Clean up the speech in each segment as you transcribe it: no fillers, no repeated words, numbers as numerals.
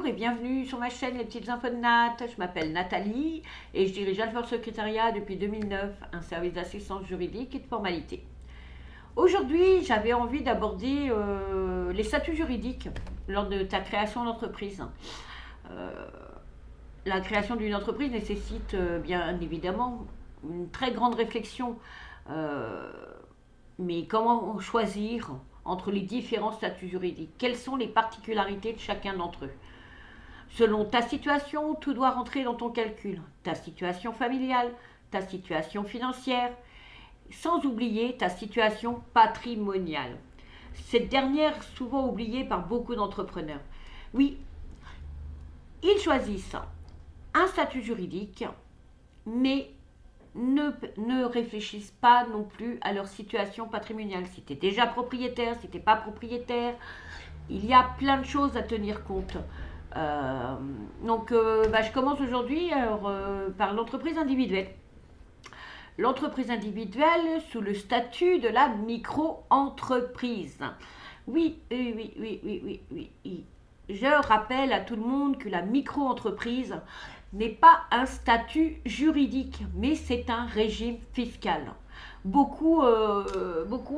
Bonjour et bienvenue sur ma chaîne Les Petites Infos de Nat. Je m'appelle Nathalie et je dirige Alpha Secrétariat depuis 2009, un service d'assistance juridique et de formalité. Aujourd'hui, j'avais envie d'aborder les statuts juridiques lors de ta création d'entreprise. La création d'une entreprise nécessite bien évidemment une très grande réflexion, mais comment choisir entre les différents statuts juridiques? Quelles sont les particularités de chacun d'entre eux? Selon ta situation, tout doit rentrer dans ton calcul. Ta situation familiale, ta situation financière, sans oublier ta situation patrimoniale. Cette dernière souvent oubliée par beaucoup d'entrepreneurs. Oui, ils choisissent un statut juridique, mais ne réfléchissent pas non plus à leur situation patrimoniale. Si tu es déjà propriétaire, si tu n'es pas propriétaire, il y a plein de choses à tenir compte. Je commence aujourd'hui par l'entreprise individuelle. L'entreprise individuelle sous le statut de la micro-entreprise. Oui. Je rappelle à tout le monde que la micro-entreprise n'est pas un statut juridique, mais c'est un régime fiscal. Beaucoup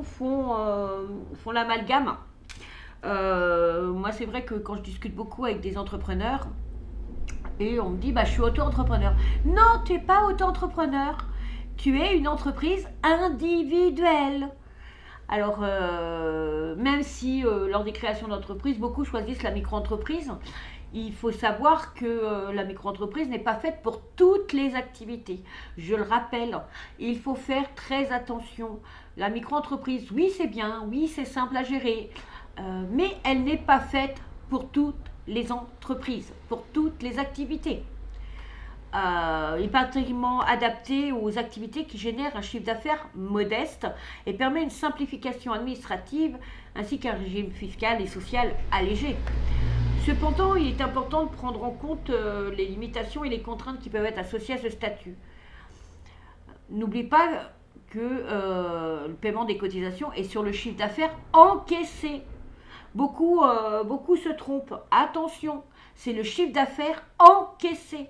font l'amalgame. Moi, c'est vrai que quand je discute beaucoup avec des entrepreneurs, et on me dit, je suis auto-entrepreneur. Non, tu n'es pas auto-entrepreneur. Tu es une entreprise individuelle. Alors, même si lors des créations d'entreprises, beaucoup choisissent la micro-entreprise, il faut savoir que la micro-entreprise n'est pas faite pour toutes les activités. Je le rappelle, il faut faire très attention. La micro-entreprise, oui, c'est bien, oui, c'est simple à gérer, mais elle n'est pas faite pour toutes les entreprises, pour toutes les activités. Il est particulièrement adapté aux activités qui génèrent un chiffre d'affaires modeste et permet une simplification administrative ainsi qu'un régime fiscal et social allégé. Cependant, il est important de prendre en compte les limitations et les contraintes qui peuvent être associées à ce statut. N'oublie pas que le paiement des cotisations est sur le chiffre d'affaires encaissé. Beaucoup se trompent. Attention, c'est le chiffre d'affaires encaissé.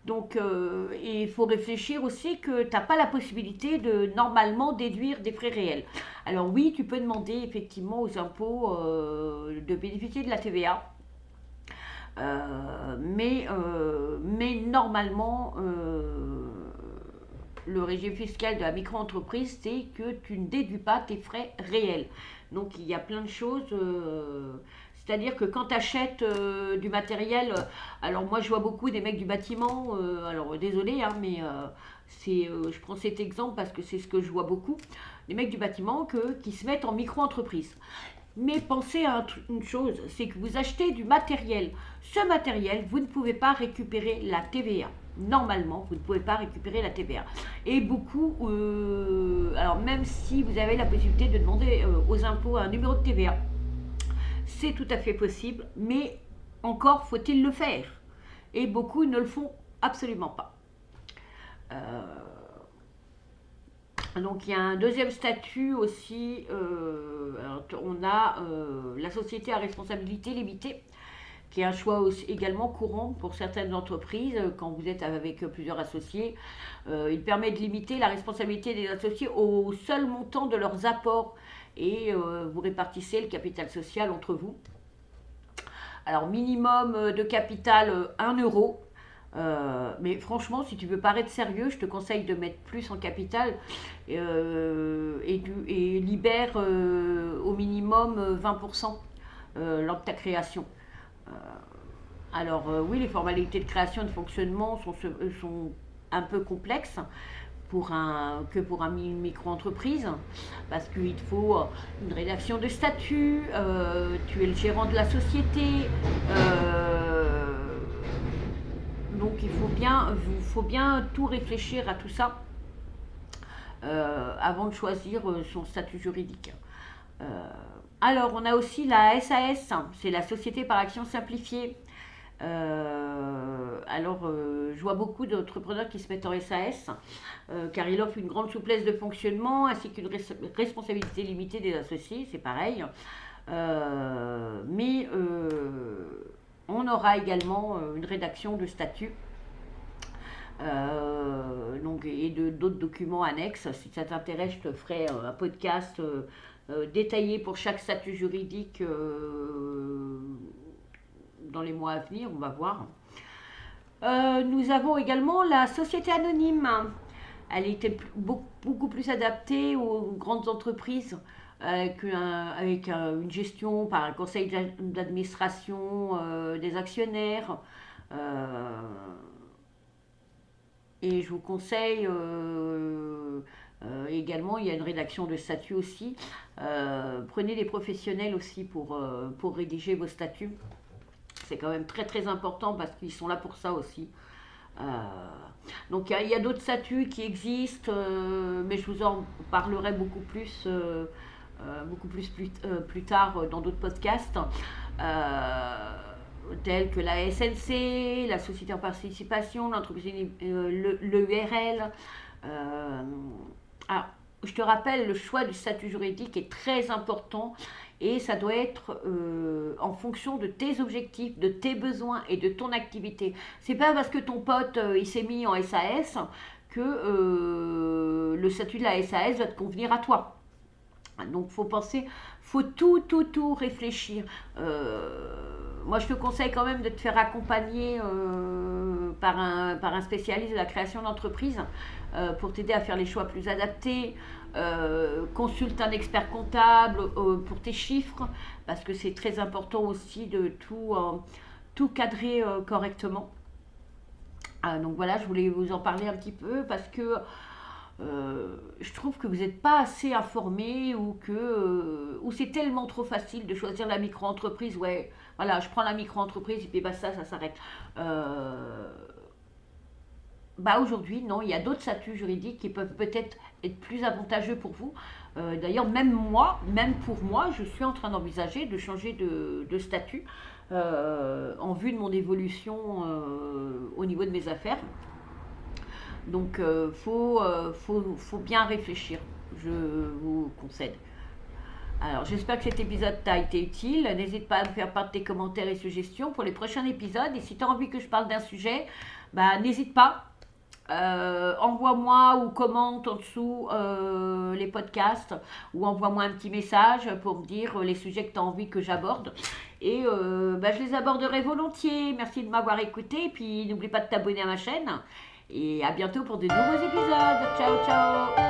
Donc, il faut réfléchir aussi que tu n'as pas la possibilité de normalement déduire des frais réels. Alors oui, tu peux demander effectivement aux impôts de bénéficier de la TVA. Mais normalement, le régime fiscal de la micro-entreprise, c'est que tu ne déduis pas tes frais réels. Donc, il y a plein de choses... C'est-à-dire que quand tu achètes du matériel, alors moi je vois beaucoup des mecs du bâtiment, alors désolé, mais je prends cet exemple parce que c'est ce que je vois beaucoup, les mecs du bâtiment qui se mettent en micro-entreprise. Mais pensez à une chose, c'est que vous achetez du matériel. Ce matériel, vous ne pouvez pas récupérer la TVA. Normalement, vous ne pouvez pas récupérer la TVA. Et beaucoup, alors même si vous avez la possibilité de demander aux impôts un numéro de TVA, c'est tout à fait possible, mais encore faut-il le faire. Et beaucoup ne le font absolument pas. Donc il y a un deuxième statut aussi, on a la société à responsabilité limitée, qui est un choix aussi également courant pour certaines entreprises quand vous êtes avec plusieurs associés. Il permet de limiter la responsabilité des associés au seul montant de leurs apports et vous répartissez le capital social entre vous. Alors minimum de capital 1 euro. Mais franchement, si tu veux paraître sérieux, je te conseille de mettre plus en capital et libère au minimum 20% lors de ta création. Oui, les formalités de création et de fonctionnement sont un peu complexes pour une micro-entreprise, parce qu'il te faut une rédaction de statut, tu es le gérant de la société, donc il faut bien tout réfléchir à tout ça avant de choisir son statut juridique. Alors on a aussi la SAS, c'est la société par action simplifiée. Je vois beaucoup d'entrepreneurs qui se mettent en SAS car il offre une grande souplesse de fonctionnement ainsi qu'une responsabilité limitée des associés, c'est pareil. Mais on aura également une rédaction de statut donc, et d'autres documents annexes. Si ça t'intéresse, je te ferai un podcast détaillé pour chaque statut juridique dans les mois à venir, on va voir. Nous avons également la société anonyme. Elle était beaucoup plus adaptée aux grandes entreprises avec une gestion par un conseil d'administration des actionnaires. Et je vous conseille également, il y a une rédaction de statuts aussi. Prenez des professionnels aussi pour rédiger vos statuts. C'est quand même très très important parce qu'ils sont là pour ça aussi. Donc il y a d'autres statuts qui existent, mais je vous en parlerai plus tard dans d'autres podcasts, tels que la SNC, la société en participation, l'entreprise, l'EURL. Alors, je te rappelle, le choix du statut juridique est très important et ça doit être en fonction de tes objectifs, de tes besoins et de ton activité. C'est pas parce que ton pote il s'est mis en SAS que le statut de la SAS va te convenir à toi. Donc faut tout réfléchir. Moi je te conseille quand même de te faire accompagner par un spécialiste de la création d'entreprise pour t'aider à faire les choix plus adaptés. Consulte un expert comptable pour tes chiffres parce que c'est très important aussi de tout cadrer correctement. Donc voilà, je voulais vous en parler un petit peu parce que je trouve que vous n'êtes pas assez informé ou c'est tellement trop facile de choisir la micro-entreprise. Ouais, voilà, je prends la micro-entreprise et puis bah ça s'arrête. Aujourd'hui, non, il y a d'autres statuts juridiques qui peuvent peut-être être plus avantageux pour vous. D'ailleurs, même pour moi, je suis en train d'envisager de changer de statut en vue de mon évolution au niveau de mes affaires. Donc, faut bien réfléchir, je vous concède. Alors, j'espère que cet épisode t'a été utile. N'hésite pas à me faire part de tes commentaires et suggestions pour les prochains épisodes. Et si tu as envie que je parle d'un sujet, n'hésite pas. Envoie-moi ou commente en dessous les podcasts ou envoie-moi un petit message pour me dire les sujets que tu as envie que j'aborde. Et je les aborderai volontiers. Merci de m'avoir écouté. Et puis, n'oublie pas de t'abonner à ma chaîne. Et à bientôt pour de nouveaux épisodes. Ciao, ciao!